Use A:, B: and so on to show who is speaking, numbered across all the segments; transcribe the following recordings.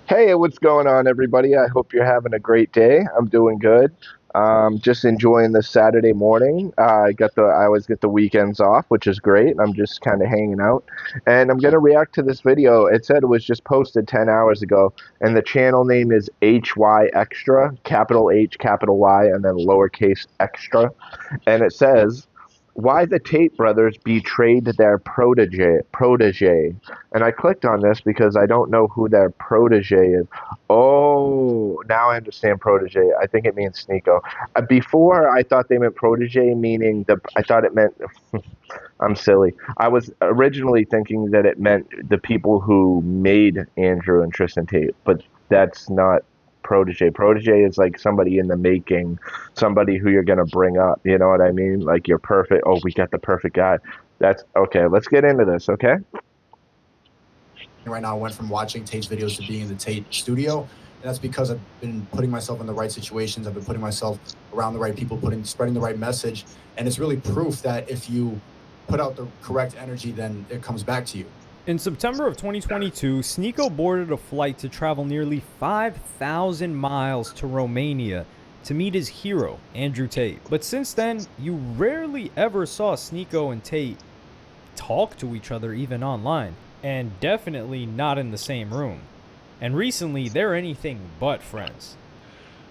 A: Hey, what's going on, everybody? I hope you're having a great day. I'm doing good. Just enjoying this Saturday morning. I always get the weekends off, which is great. I'm just kind of hanging out, and I'm gonna react to this video. It said it was just posted 10 hours ago, and the channel name is HYextra, capital H, capital Y, and then lowercase extra, and it says, why the Tate brothers betrayed their protege. And I clicked on this because I don't know who their protege is. Oh, now I understand protege. I think it means Sneeko. Before I thought they meant protege, meaning I thought it meant, I'm silly. I was originally thinking that it meant the people who made Andrew and Tristan Tate, but that's not protege. Protege is like somebody in the making, somebody who you're gonna bring up. You know what I mean? Like you're perfect. Oh, we got the perfect guy. That's okay. Let's get into this. Okay.
B: Right now, I went from watching Tate's videos to being in the Tate studio, and that's because I've been putting myself in the right situations. I've been putting myself around the right people, spreading the right message, and it's really proof that if you put out the correct energy, then it comes back to you.
C: In September of 2022, Sneeko boarded a flight to travel nearly 5,000 miles to Romania to meet his hero, Andrew Tate. But since then, you rarely ever saw Sneeko and Tate talk to each other even online, and definitely not in the same room. And recently, they're anything but friends.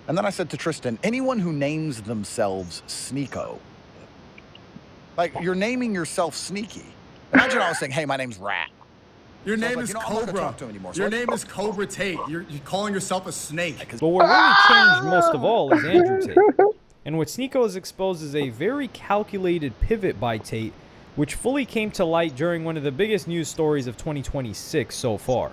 D: And then I said to Tristan, anyone who names themselves Sneeko, like you're naming yourself Sneaky. Imagine I was saying, hey, my name's Rat.
E: Your name is Cobra. Your name
D: so
E: is Cobra Tate. You're calling yourself a snake.
C: But what really changed most of all is Andrew Tate. And what Sneeko has exposed is a very calculated pivot by Tate, which fully came to light during one of the biggest news stories of 2026 so far.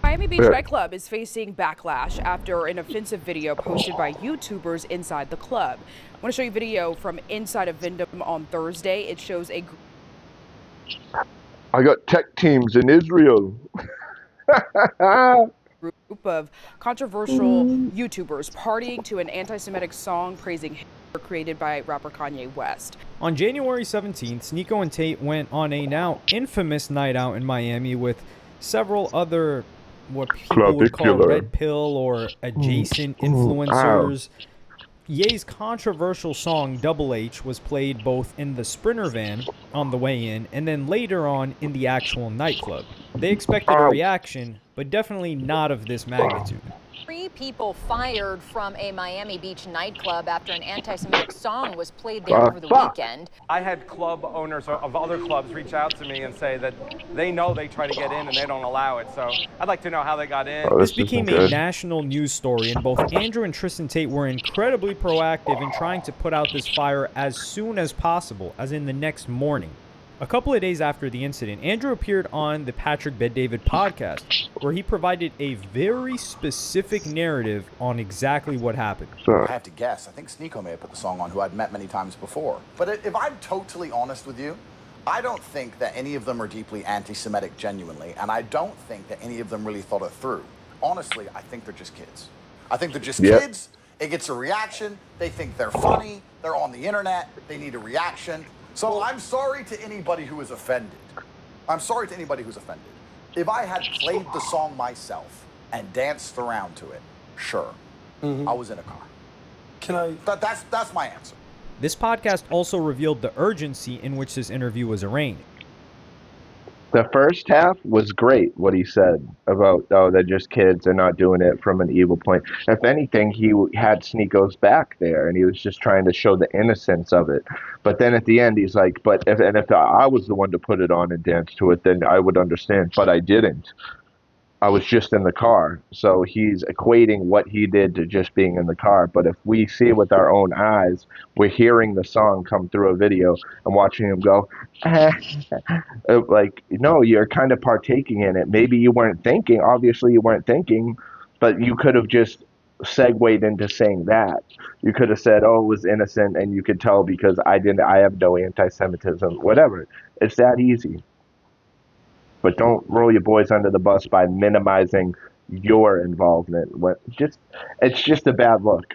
F: Miami Beach nightclub is facing backlash after an offensive video posted by YouTubers inside the club. I want to show you a video from inside of Wyndham on Thursday. It shows a
A: I got tech teams in Israel.
F: group of controversial YouTubers partying to an anti-Semitic song praising Hitler created by rapper Kanye West.
C: On January 17th, Sneeko and Tate went on a now infamous night out in Miami with several other what people would call red pill or adjacent influencers. Ye's controversial song Double H was played both in the Sprinter van on the way in and then later on in the actual nightclub. They expected a reaction, but definitely not of this magnitude.
G: 3 people fired from a Miami Beach nightclub after an anti-Semitic song was played there over the weekend.
H: I had club owners of other clubs reach out to me and say that they know they try to get in and they don't allow it. So I'd like to know how they got in.
C: This became a national news story, and both Andrew and Tristan Tate were incredibly proactive in trying to put out this fire as soon as possible, as in the next morning. A couple of days after the incident, Andrew appeared on the Patrick Bet-David podcast, where he provided a very specific narrative on exactly what happened.
D: I have to guess. I think Sneeko may have put the song on, who I'd met many times before. But if I'm totally honest with you, I don't think that any of them are deeply anti-Semitic genuinely, and I don't think that any of them really thought it through. Honestly, I think they're just kids. I think they're just kids. It gets a reaction. They think they're funny. They're on the internet. They need a reaction. So I'm sorry to anybody who is offended. I'm sorry to anybody who's offended. If I had played the song myself and danced around to it, sure, I was in a car.
E: Can I?
D: That's my answer.
C: This podcast also revealed the urgency in which this interview was arranged.
A: The first half was great, what he said about, oh, they're just kids, they're not doing it from an evil point. If anything, he had Sneeko's back there, and he was just trying to show the innocence of it. But then at the end, he's like, but if I was the one to put it on and dance to it, then I would understand. But I didn't. I was just in the car. So he's equating what he did to just being in the car. But if we see with our own eyes, we're hearing the song come through a video and watching him go, like, no, you're kind of partaking in it. Maybe you weren't thinking. Obviously, you weren't thinking, but you could have just segued into saying that. You could have said, oh, it was innocent, and you could tell because I have no anti-Semitism, whatever. It's that easy. But don't roll your boys under the bus by minimizing your involvement. It's just a bad look.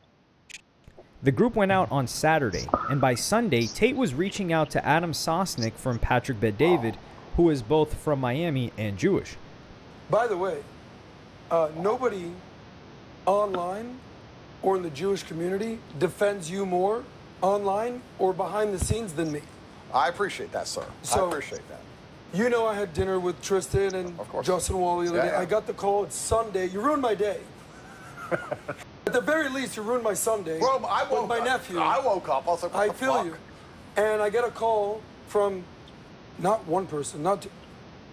C: The group went out on Saturday, and by Sunday, Tate was reaching out to Adam Sosnick from Patrick Bet-David, who is both from Miami and Jewish.
E: By the way, nobody online or in the Jewish community defends you more online or behind the scenes than me.
D: I appreciate that, sir. I appreciate that.
E: You know, I had dinner with Tristan and Justin Wall the other day. I got the call. It's Sunday. You ruined my day. At the very least, you ruined my Sunday.
D: Bro, I woke
E: with my nephew.
D: I woke up. I was like, what the
E: feel
D: fuck?
E: you. And I get a call from not one person, not two,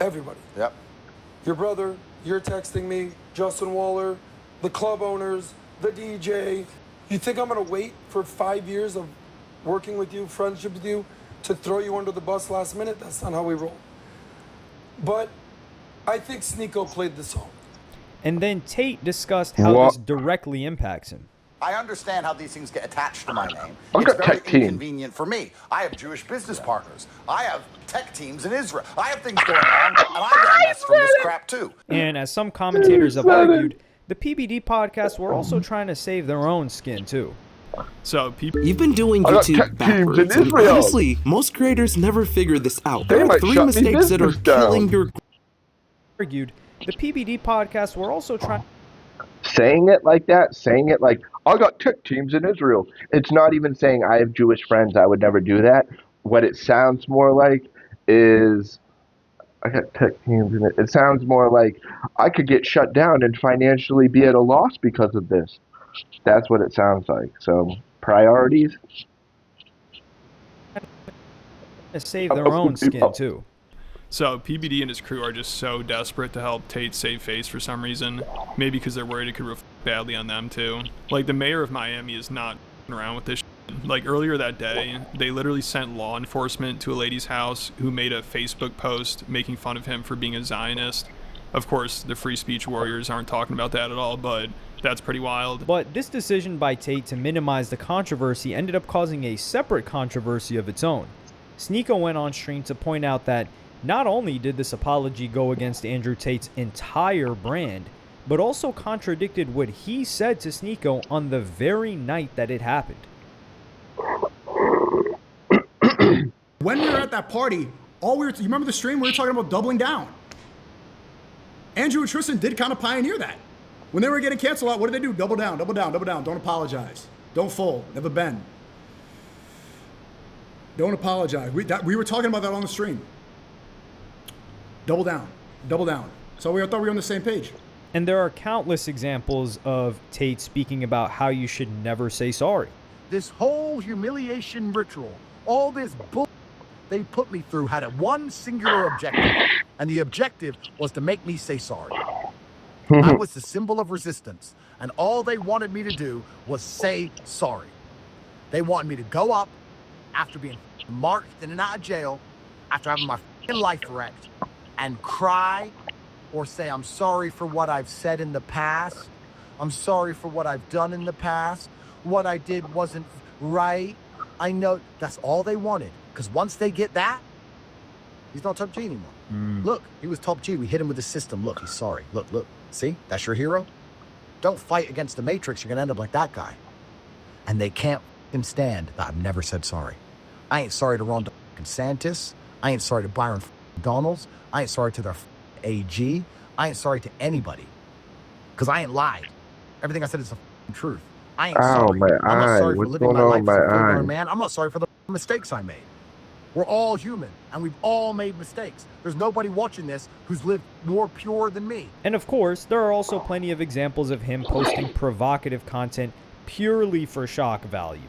E: everybody.
D: Yep.
E: Your brother, you're texting me, Justin Waller, the club owners, the DJ. You think I'm going to wait for 5 years of working with you, friendship with you, to throw you under the bus last minute? That's not how we roll. But I think Sneako played the song.
C: And then Tate discussed how this directly impacts him.
D: I understand how these things get attached to my name. It's very inconvenient for me. I have Jewish business partners. I have tech teams in Israel. I have things going on, and I get messed from this crap too.
C: And as some commentators have argued, the PBD podcast were also trying to save their own skin too.
I: So you've been doing YouTube backwards, and honestly, most creators never figure this out. There are 3 mistakes that are killing your...
C: Argued, the PBD podcast were also trying...
A: Saying it like that, saying it like, I got tech teams in Israel. It's not even saying I have Jewish friends. I would never do that. What it sounds more like is, I got tech teams in it. It sounds more like I could get shut down and financially be at a loss because of this. That's what it sounds like. So, priorities.
C: To save their own skin too.
I: So PBD and his crew are just so desperate to help Tate save face for some reason. Maybe because they're worried it could reflect badly on them too. Like, the mayor of Miami is not around with this shit. Like, earlier that day, they literally sent law enforcement to a lady's house who made a Facebook post making fun of him for being a Zionist. Of course, the free speech warriors aren't talking about that at all, but that's pretty wild.
C: But this decision by Tate to minimize the controversy ended up causing a separate controversy of its own. Sneako went on stream to point out that not only did this apology go against Andrew Tate's entire brand, but also contradicted what he said to Sneako on the very night that it happened.
E: When we were at that party, you remember the stream? We were talking about doubling down. Andrew and Tristan did kind of pioneer that. When they were getting canceled out, what did they do? Double down, double down, double down. Don't apologize. Don't fold. Never bend. Don't apologize. We were talking about that on the stream. Double down. Double down. So I thought we were on the same page.
C: And there are countless examples of Tate speaking about how you should never say sorry.
J: This whole humiliation ritual, all this bull they put me through had one singular objective. And the objective was to make me say sorry. I was the symbol of resistance. And all they wanted me to do was say sorry. They wanted me to go up after being marked in and out of jail, after having my life wrecked, and cry or say, I'm sorry for what I've said in the past. I'm sorry for what I've done in the past. What I did wasn't right. I know that's all they wanted. Because once they get that, he's not top G anymore. Look, he was top G. We hit him with the system. Look, he's sorry. Look, look. See? That's your hero. Don't fight against the Matrix. You're going to end up like that guy. And they can't stand that I've never said sorry. I ain't sorry to Ron DeSantis. I ain't sorry to Byron Donalds. I ain't sorry to their AG. I ain't sorry to anybody. Because I ain't lied. Everything I said is the truth. I ain't sorry.
A: My
J: I'm not sorry
A: eye.
J: for living my life as a full-grown man. I'm not sorry for the mistakes I made. We're all human, and we've all made mistakes. There's nobody watching this who's lived more pure than me.
C: And of course, there are also plenty of examples of him posting provocative content purely for shock value.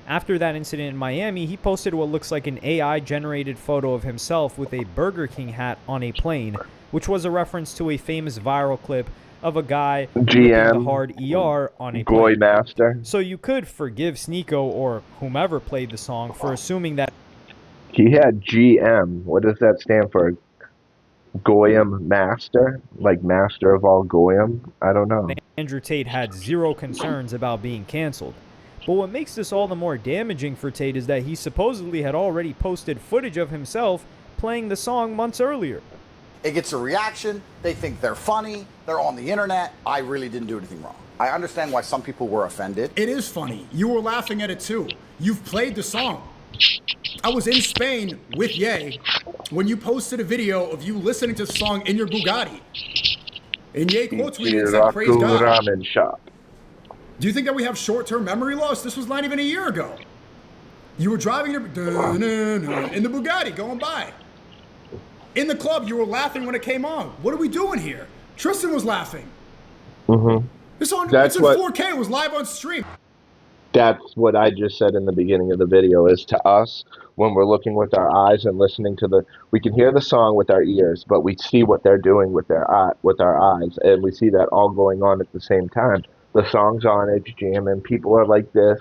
C: After that incident in Miami, he posted what looks like an AI-generated photo of himself with a Burger King hat on a plane, which was a reference to a famous viral clip of a guy
A: GM
C: the hard ER on a
A: Goy
C: plane.
A: Master.
C: So you could forgive Sneako or whomever played the song for assuming that
A: He had GM. What does that stand for? Goyim Master? Like Master of all Goyim? I don't know.
C: Andrew Tate had zero concerns about being canceled. But what makes this all the more damaging for Tate is that he supposedly had already posted footage of himself playing the song months earlier.
D: It gets a reaction. They think they're funny. They're on the internet. I really didn't do anything wrong. I understand why some people were offended.
E: It is funny. You were laughing at it too. You've played the song. I was in Spain with Ye
B: when you posted a video of you listening to the song in your Bugatti. And Ye quote tweeted and said, praise God.
A: Ramen shop.
B: Do you think that we have short-term memory loss? This was not even a year ago. You were driving in the Bugatti going by. In the club, you were laughing when it came on. What are we doing here? Tristan was laughing.
A: Mm-hmm.
B: It's in 4K. It was live on stream.
A: That's what I just said in the beginning of the video, is to us, when we're looking with our eyes and listening to we can hear the song with our ears, but we see what they're doing with our eyes, and we see that all going on at the same time. The song's on, it's jamming, people are like this,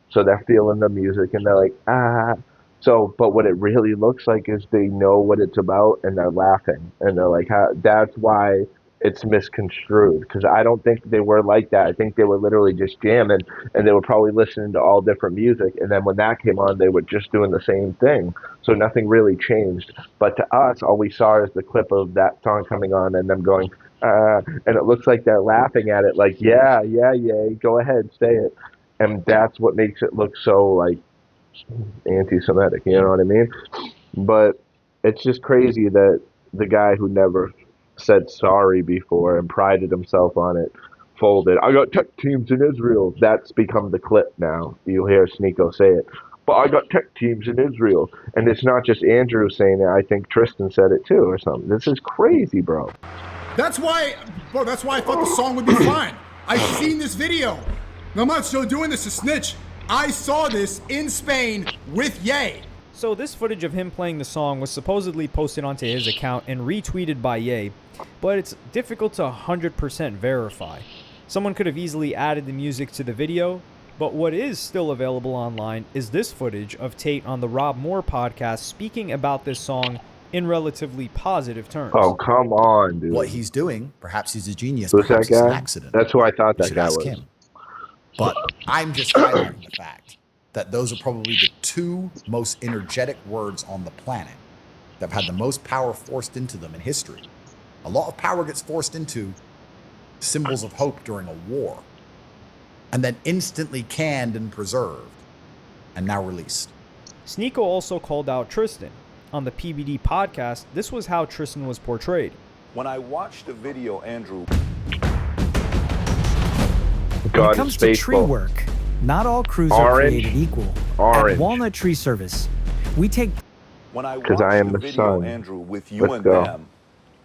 A: so they're feeling the music, and they're like, ah. So, but what it really looks like is they know what it's about, and they're laughing, and they're like, that's why it's misconstrued, because I don't think they were like that. I think they were literally just jamming, and they were probably listening to all different music, and then when that came on, they were just doing the same thing, so nothing really changed. But to us, all we saw is the clip of that song coming on, and them going, and it looks like they're laughing at it, like, yeah, go ahead, say it. And that's what makes it look so, like, anti-Semitic, you know what I mean? But it's just crazy that the guy who never said sorry before and prided himself on it folded. I got tech teams in Israel. That's become the clip now. You'll hear Sneeko say it. But I got tech teams in Israel. And it's not just Andrew saying it. I think Tristan said it too or something. This is crazy, bro.
B: That's why I thought the song would be fine. I've seen this video. I'm not still doing this to snitch. I saw this in Spain with Ye.
C: So this footage of him playing the song was supposedly posted onto his account and retweeted by Ye, but it's difficult to 100% verify. Someone could have easily added the music to the video, but what is still available online is this footage of Tate on the Rob Moore podcast speaking about this song in relatively positive terms.
A: Oh, come on, dude.
J: What he's doing, perhaps he's a genius,
A: Who's
J: perhaps
A: that
J: it's an
A: guy?
J: accident.
A: That's who I thought
J: You
A: that
J: should
A: guy
J: ask
A: was.
J: him. But I'm just highlighting the fact that those are probably the two most energetic words on the planet that have had the most power forced into them in history. A lot of power gets forced into symbols of hope during a war, and then instantly canned and preserved, and now released.
C: Sneeko also called out Tristan. On the PBD podcast, this was how Tristan was portrayed.
K: When I watched the video, Andrew...
L: When it comes to tree work, not all crews are created equal. At Walnut Tree Service, we take...
K: When I watched the video, Andrew, with you and them,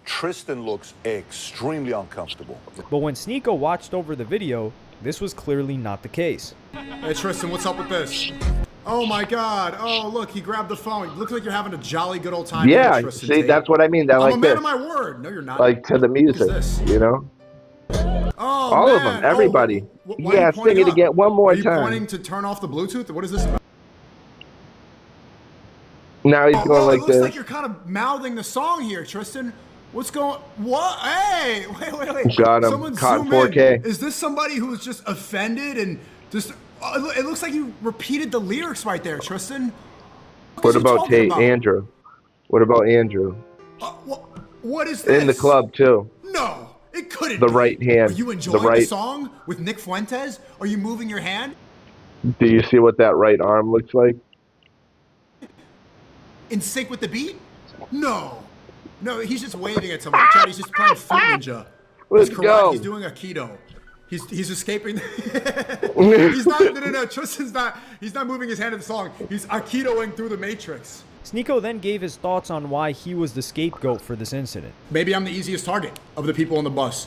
K: Tristan looks extremely uncomfortable.
C: But when Sneeko watched over the video, this was clearly not the case.
B: Hey Tristan, what's up with this? Oh my God! Oh look, he grabbed the phone. Looks like you're having a jolly good old time.
A: Yeah,
B: Tristan,
A: see, that's what I mean. They're
B: I'm
A: like
B: a man of my word. No, you're not.
A: Like to the music, you know.
B: Oh,
A: all of them, everybody. Yeah, sing it again one more
B: time. Are you
A: time.
B: pointing to turn off the Bluetooth? What is this about?
A: Now he's going like this.
B: It looks like you're kind of mouthing the song here, Tristan. What's going? What? Hey, wait.
A: Got him.
B: Someone
A: Caught
B: zoom
A: 4K.
B: in. Is this somebody who's just offended and just? It looks like you repeated the lyrics right there, Tristan.
A: What about Tate, Andrew? What about Andrew?
B: What is this?
A: In the club too.
B: No, it couldn't.
A: The right hand.
B: Are you enjoying the song with Nick Fuentes? Are you moving your hand?
A: Do you see what that right arm looks like?
B: In sync with the beat? No, he's just waving at somebody. Chad, he's just playing Food Ninja.
A: Let's go.
B: He's doing a keto. He's escaping. He's not. No. Tristan's not. He's not moving his hand in the song. He's Aikidoing through the Matrix.
C: Sneeko then gave his thoughts on why he was the scapegoat for this incident.
B: Maybe I'm the easiest target of the people on the bus.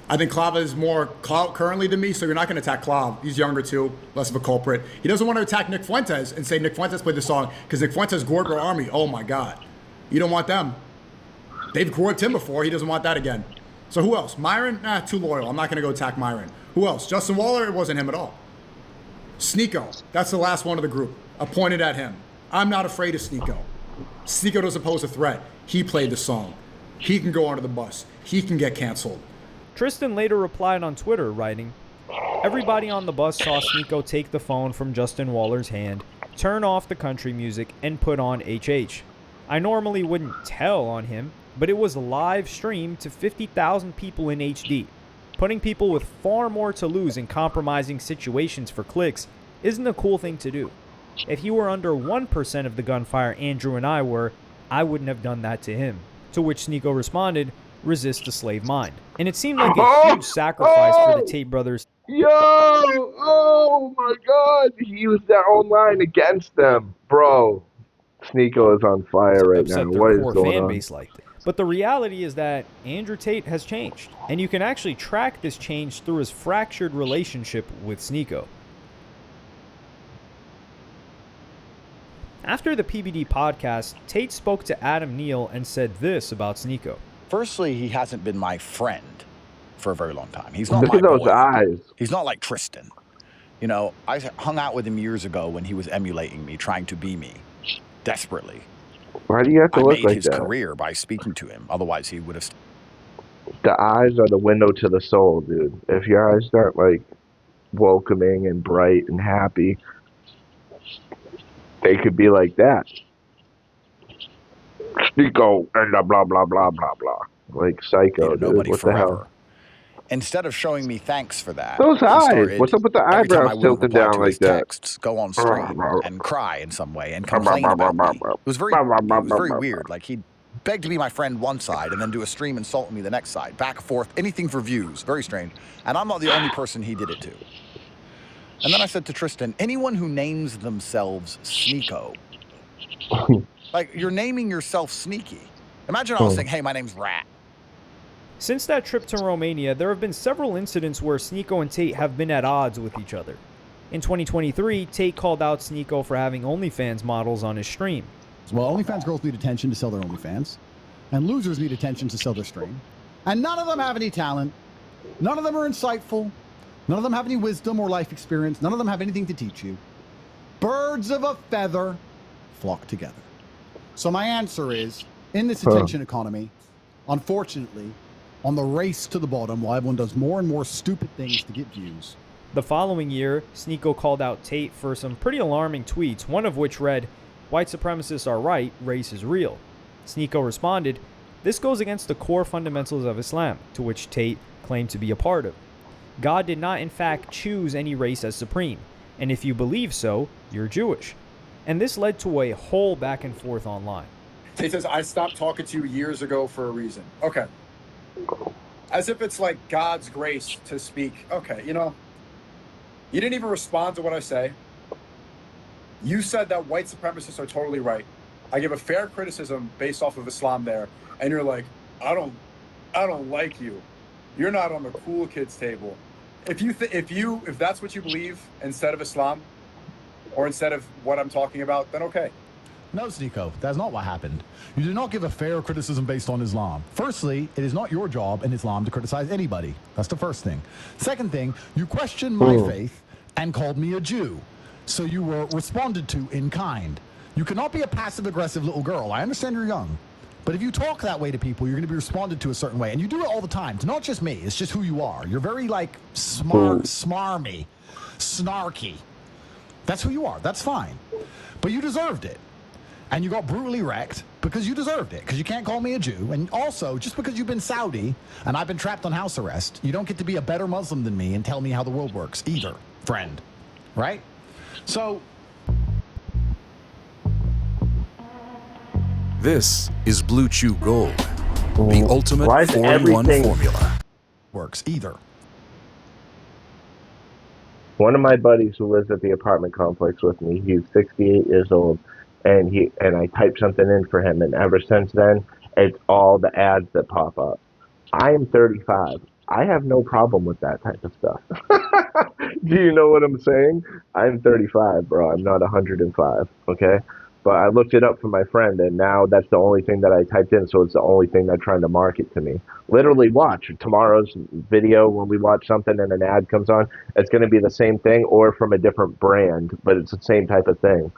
B: I think Clava is more clout currently than me, so you're not going to attack Clav. He's younger too, less of a culprit. He doesn't want to attack Nick Fuentes and say Nick Fuentes played the song because Nick Fuentes gored our army. Oh my God, you don't want them. They've gored him before. He doesn't want that again. So who else? Myron? Nah, too loyal. I'm not going to go attack Myron. Who else? Justin Waller? It wasn't him at all. Sneeko. That's the last one of the group. I pointed at him. I'm not afraid of Sneeko. Sneeko doesn't pose a threat. He played the song. He can go onto the bus. He can get canceled.
C: Tristan later replied on Twitter, writing, "Everybody on the bus saw Sneeko take the phone from Justin Waller's hand, turn off the country music, and put on HH. I normally wouldn't tell on him, but it was live streamed to 50,000 people in HD. Putting people with far more to lose in compromising situations for clicks isn't a cool thing to do. If he were under 1% of the gunfire Andrew and I were, I wouldn't have done that to him. To which Sneako responded, resist the slave mind. And it seemed like a huge sacrifice for the Tate brothers.
A: Yo! Oh my God! He used their own line against them. Bro, Sneako is on fire right now. What is going on?
C: Base liked it. But the reality is that Andrew Tate has changed. And you can actually track this change through his fractured relationship with Sneako. After the PBD podcast, Tate spoke to Adam Neal and said this about Sneako.
D: Firstly, he hasn't been my friend for a very long time. He's not
A: Look
D: my
A: at those
D: boy.
A: eyes.
D: He's not like Tristan. You know, I hung out with him years ago when he was emulating me, trying to be me, desperately.
A: Why do you have to look like that?
D: I made his career by speaking to him. Otherwise, he would have...
A: The eyes are the window to the soul, dude. If your eyes aren't, like, welcoming and bright and happy, they could be like that. Sneako and blah, blah, blah, blah, blah. Like Psycho, dude. What the hell?
D: Instead of showing me thanks for that,
A: those eyes. What's up with the eyebrows tilted down like that?
D: Texts, go on stream and cry in some way and complain about me. It was very weird. Like, he'd beg to be my friend one side and then do a stream insulting me the next side. Back and forth, anything for views. Very strange. And I'm not the only person he did it to. And then I said to Tristan, anyone who names themselves Sneako, like, you're naming yourself Sneaky. Imagine I was saying, hey, my name's Rat.
C: Since that trip to Romania, there have been several incidents where Sneako and Tate have been at odds with each other. In 2023, Tate called out Sneako for having OnlyFans models on his stream.
M: Well, OnlyFans girls need attention to sell their OnlyFans, and losers need attention to sell their stream. And none of them have any talent. None of them are insightful. None of them have any wisdom or life experience. None of them have anything to teach you. Birds of a feather flock together. So my answer is, in this attention economy, unfortunately, on the race to the bottom, while everyone does more and more stupid things to get views.
C: The following year, Sneako called out Tate for some pretty alarming tweets, one of which read, white supremacists are right, race is real. Sneako responded, this goes against the core fundamentals of Islam, to which Tate claimed to be a part of. God did not in fact choose any race as supreme, and if you believe so, you're Jewish. And this led to a whole back and forth online.
N: Tate says, I stopped talking to you years ago for a reason. Okay. As if it's like God's grace to speak. Okay, you know, you didn't even respond to what I say. You said that white supremacists are totally right. I give a fair criticism based off of Islam there, and you're like, I don't like you. You're not on the cool kids table. If that's what you believe instead of Islam, or instead of what I'm talking about, then okay.
M: No, Sneako, that's not what happened. You did not give a fair criticism based on Islam. Firstly, it is not your job in Islam to criticize anybody. That's the first thing. Second thing, you questioned my faith and called me a Jew. So you were responded to in kind. You cannot be a passive-aggressive little girl. I understand you're young. But if you talk that way to people, you're going to be responded to a certain way. And you do it all the time. It's not just me. It's just who you are. You're very, like, smarmy, snarky. That's who you are. That's fine. But you deserved it. And you got brutally wrecked because you deserved it. Because you can't call me a Jew. And also, just because you've been Saudi and I've been trapped on house arrest, you don't get to be a better Muslim than me and tell me how the world works either, friend. Right? So...
O: This is Blue Chew Gold, the ultimate 4-in-1 formula.
M: Works either.
A: One of my buddies who lives at the apartment complex with me, he's 68 years old. And I typed something in for him, and ever since then, it's all the ads that pop up. I am 35. I have no problem with that type of stuff. Do you know what I'm saying? I'm 35, bro. I'm not 105, okay? But I looked it up for my friend, and now that's the only thing that I typed in, so it's the only thing they're trying to market to me. Literally watch tomorrow's video when we watch something and an ad comes on. It's going to be the same thing or from a different brand, but it's the same type of thing.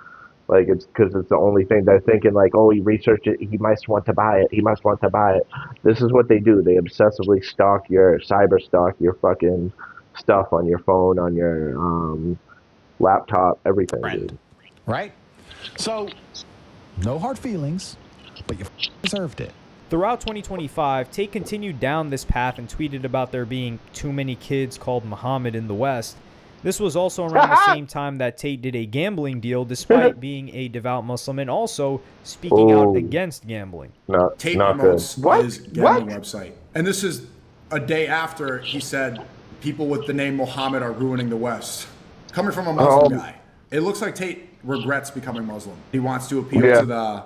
A: Like, it's because it's the only thing they're thinking, like, oh, he researched it, he must want to buy it, he must want to buy it. This is what they do. They obsessively cyber stalk your fucking stuff on your phone, on your laptop, everything, dude.
M: Right? So, no hard feelings, but you deserved it.
C: Throughout 2025, Tate continued down this path and tweeted about there being too many kids called Muhammad in the West. This was also around the same time that Tate did a gambling deal, despite being a devout Muslim and also speaking out against gambling.
N: Tate
A: not
N: promotes
A: good.
N: his gambling website. And this is a day after he said people with the name Muhammad are ruining the West. Coming from a Muslim guy. It looks like Tate regrets becoming Muslim. He wants to appeal to the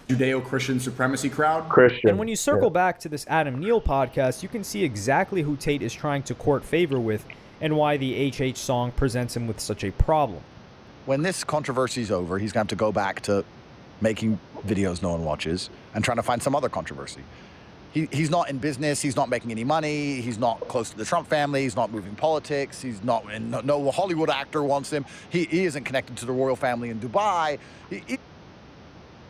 N: Judeo-Christian supremacy crowd.
C: And when you circle back to this Adam Neal podcast, you can see exactly who Tate is trying to court favor with and why the HH song presents him with such a problem.
D: When this controversy is over, he's going to have to go back to making videos no one watches and trying to find some other controversy. He's not in business. He's not making any money. He's not close to the Trump family. He's not moving politics. He's not, and no Hollywood actor wants him. He isn't connected to the royal family in Dubai.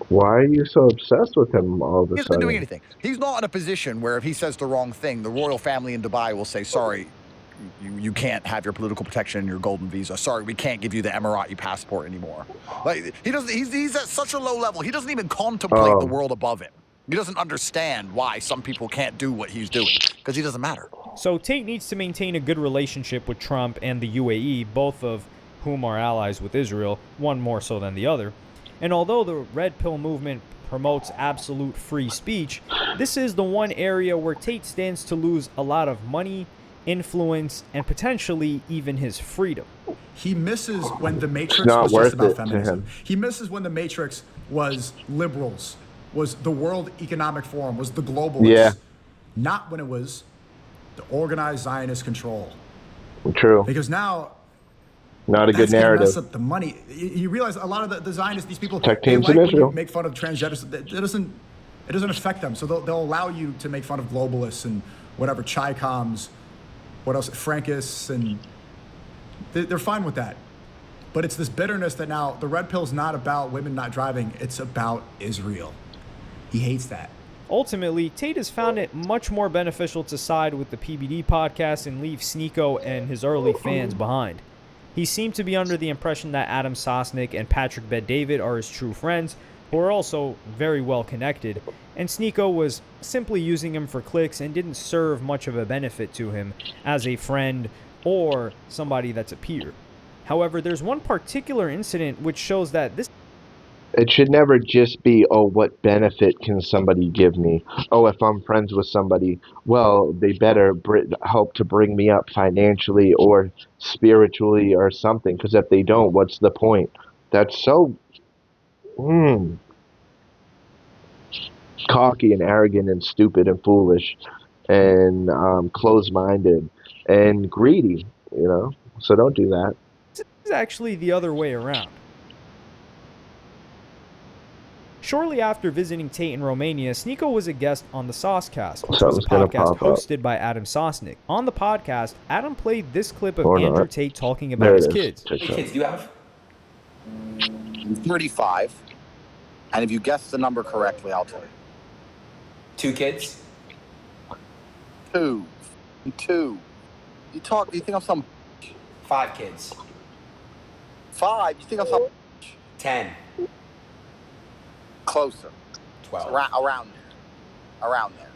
A: Why are you so obsessed with him all of a sudden?
D: He hasn't been doing anything. He's not in a position where if he says the wrong thing, the royal family in Dubai will say, sorry, you can't have your political protection and your golden visa. Sorry, we can't give you the Emirati passport anymore. Like he doesn't. He's at such a low level. He doesn't even contemplate the world above him. He doesn't understand why some people can't do what he's doing because he doesn't matter.
C: So Tate needs to maintain a good relationship with Trump and the UAE, both of whom are allies with Israel, one more so than the other. And although the Red Pill movement promotes absolute free speech, this is the one area where Tate stands to lose a lot of money, influence, and potentially even his freedom.
N: He misses when the Matrix was just about feminism. He misses when the Matrix was liberals, was the World Economic Forum, was the globalists.
A: Yeah.
N: Not when it was the organized Zionist control.
A: True.
N: Because now,
A: not a good narrative.
N: Mess up the money. You realize a lot of the Zionists, these people,
A: Tech
N: they
A: teams
N: like
A: in
N: when
A: Israel.
N: you make fun of transgenders. It doesn't affect them. So they'll allow you to make fun of globalists and whatever, Chi-Coms, what else, Frankists, and they're fine with that. But it's this bitterness that now the Red Pill's not about women not driving. It's about Israel. He hates that.
C: Ultimately, Tate has found it much more beneficial to side with the PBD podcast and leave Sneeko and his early fans behind. He seemed to be under the impression that Adam Sosnick and Patrick Bet-David are his true friends, who are also very well connected, and Sneeko was simply using him for clicks and didn't serve much of a benefit to him as a friend or somebody that's a peer. However, there's one particular incident which shows that this...
A: It should never just be, oh, what benefit can somebody give me? Oh, if I'm friends with somebody, well, they better help to bring me up financially or spiritually or something. Because if they don't, what's the point? That's so cocky and arrogant and stupid and foolish and closed-minded and greedy, you know? So don't do that.
C: This is actually the other way around. Shortly after visiting Tate in Romania, Sneeko was a guest on the Saucecast, which was a podcast hosted by Adam Sosnick. On the podcast, Adam played this clip of Andrew Tate talking about his kids.
P: How many kids do you have?
D: I'm 35, and if you guess the number correctly, I'll tell you.
P: 2 kids?
D: Two. You think I'm some...
P: 5 kids.
D: 5? You think I'm some...
P: 10.
D: Closer.
P: 12.
D: Around there.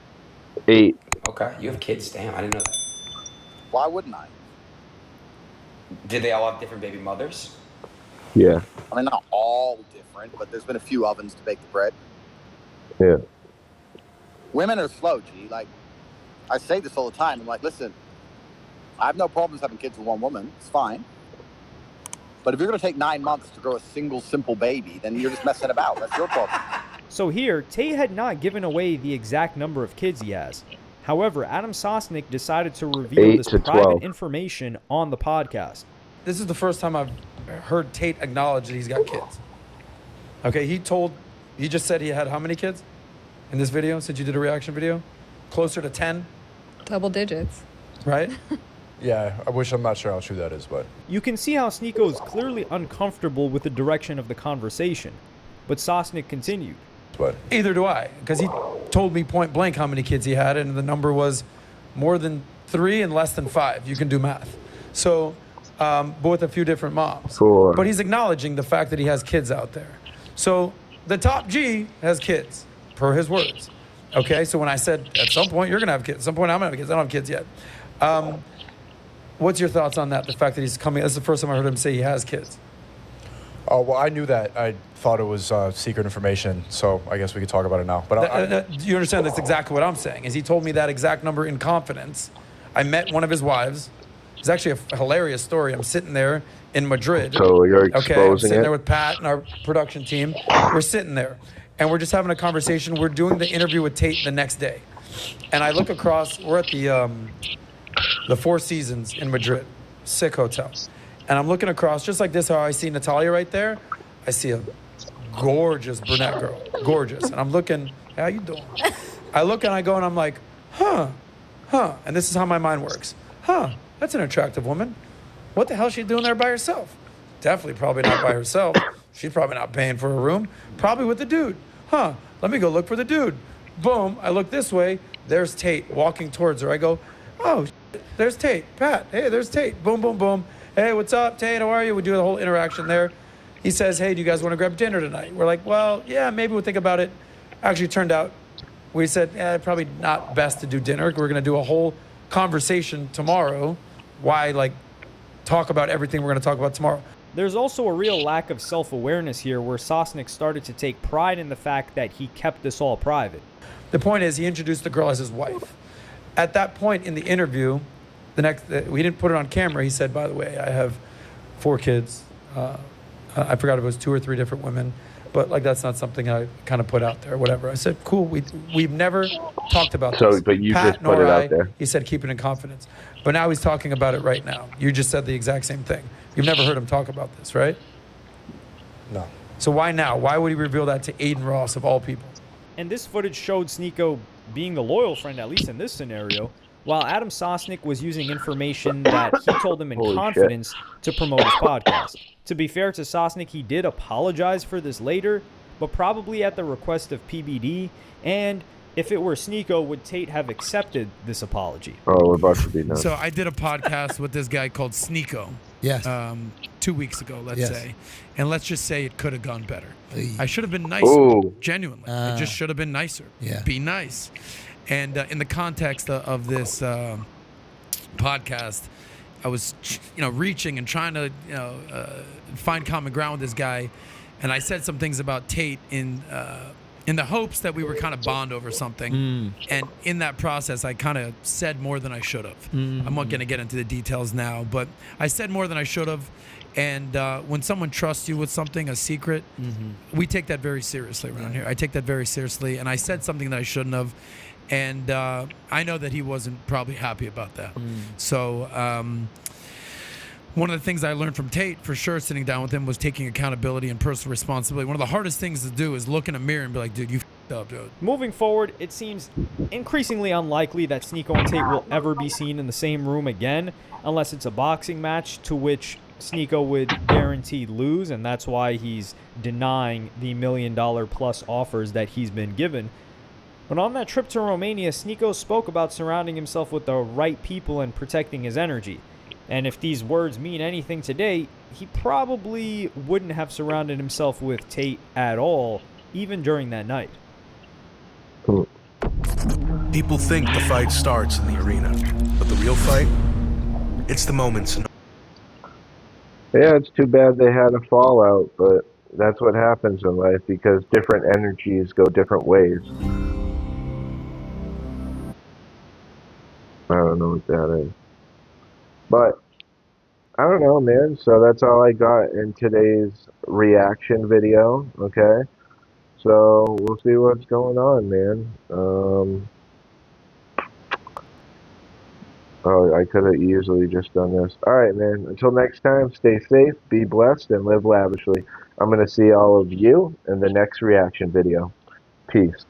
A: 8.
P: Okay, you have kids. Damn, I didn't know that.
D: Why wouldn't I?
P: Did they all have different baby mothers?
A: Yeah.
D: I mean, not all different, but there's been a few ovens to bake the bread.
A: Yeah.
D: Women are slow, G. Like, I say this all the time. I'm like, listen, I have no problems having kids with one woman. It's fine. But if you're going to take 9 months to grow a single, simple baby, then you're just messing about. That's your problem.
C: So here, Tate had not given away the exact number of kids he has. However, Adam Sosnick decided to reveal this private information on the podcast.
E: This is the first time I've heard Tate acknowledge that he's got kids. Okay, he just said he had how many kids in this video since you did a reaction video? Closer to 10?
Q: Double digits.
E: Right?
R: Yeah, I'm not sure how true that is, but...
C: You can see how Sneeko is clearly uncomfortable with the direction of the conversation, but Sosnick continued.
R: What?
E: Either do I, because he told me point blank how many kids he had, and the number was more than 3 and less than 5. You can do math. So, but with a few different moms.
A: 4.
E: But he's acknowledging the fact that he has kids out there. So, the top G has kids, per his words. Okay, so when I said, at some point you're going to have kids, at some point I'm going to have kids, I don't have kids yet. What's your thoughts on that? The fact that he's coming. That's the first time I heard him say he has kids.
R: Oh, well, I knew that. I thought it was secret information, so I guess we could talk about it now. But
E: do you understand? That's exactly what I'm saying. Is he told me that exact number in confidence. I met one of his wives. It's actually a hilarious story. I'm sitting there in Madrid.
A: So you're exposing
E: I'm sitting
A: it?
E: there with Pat and our production team. We're sitting there, and we're just having a conversation. We're doing the interview with Tate the next day, and I look across. We're at the Four Seasons in Madrid, sick hotel, and I'm looking across just like this. How I see Natalia right there, I see a gorgeous brunette girl, gorgeous, and I'm looking. How you doing? I look and I go and I'm like, huh, and this is how my mind works. That's an attractive woman. What the hell is she doing there by herself? Definitely probably not by herself. She's probably not paying for a room. Probably with the dude. Let me go look for the dude. Boom, I look this way. There's Tate walking towards her. I go, oh, there's Tate. Pat, hey, there's Tate. Boom, boom, boom. Hey, what's up, Tate? How are you? We do the whole interaction there. He says, hey, do you guys want to grab dinner tonight? We're like, well, yeah, maybe we'll think about it. Actually, turned out, we said, probably not best to do dinner. We're going to do a whole conversation tomorrow. Why, talk about everything we're going to talk about tomorrow.
C: There's also a real lack of self-awareness here where Sosnick started to take pride in the fact that he kept this all private.
E: The point is he introduced the girl as his wife. At that point in the interview, we didn't put it on camera. He said, by the way, I have 4 kids. I forgot if it was 2 or 3 different women, but that's not something I kind of put out there or whatever. I said, cool. We've never talked about this.
A: But you
E: Pat
A: just put it out there.
E: He said, keep it in confidence. But now he's talking about it right now. You just said the exact same thing. You've never heard him talk about this, right?
R: No.
E: So why now? Why would he reveal that to Aiden Ross of all people?
C: And this footage showed Sneako being the loyal friend, at least in this scenario, while Adam Sosnick was using information that he told him in confidence to promote his podcast. To be fair to Sosnick, he did apologize for this later, but probably at the request of PBD, and if it were Sneako, would Tate have accepted this apology?
A: Oh, we're about to be nuts.
Q: So I did a podcast with this guy called Sneako.
L: Yes.
Q: 2 weeks ago, let's
L: Yes.
Q: say. And let's just say it could have gone better.
L: Hey.
Q: I should have been nicer.
A: Ooh.
Q: Genuinely. It just should have been nicer.
L: Yeah.
Q: Be nice. And in the context of this podcast, I was, reaching and trying to, find common ground with this guy. And I said some things about Tate in the hopes that we were kind of bond over something. And in that process, I kind of said more than I should have. I'm not going to get into the details now, but I said more than I should have. And when someone trusts you with something, a secret, we take that very seriously around here. I take that very seriously. And I said something that I shouldn't have. And I know that he wasn't probably happy about that. So one of the things I learned from Tate, for sure, sitting down with him, was taking accountability and personal responsibility. One of the hardest things to do is look in a mirror and be like, dude, you f***ed up, dude.
C: Moving forward, it seems increasingly unlikely that Sneako and Tate will ever be seen in the same room again, unless it's a boxing match to which Sneako would guaranteed lose, and that's why he's denying the $1 million plus offers that he's been given. But on that trip to Romania, Sneako spoke about surrounding himself with the right people and protecting his energy. And if these words mean anything today, he probably wouldn't have surrounded himself with Tate at all, even during that night.
O: People think the fight starts in the arena, but the real fight, it's the moments.
A: Yeah, it's too bad they had a fallout, but that's what happens in life because different energies go different ways. I don't know what that is. But, I don't know, man. So that's all I got in today's reaction video, okay? So, we'll see what's going on, man. Oh, I could have easily just done this. Alright, man. Until next time, stay safe, be blessed, and live lavishly. I'm going to see all of you in the next reaction video. Peace.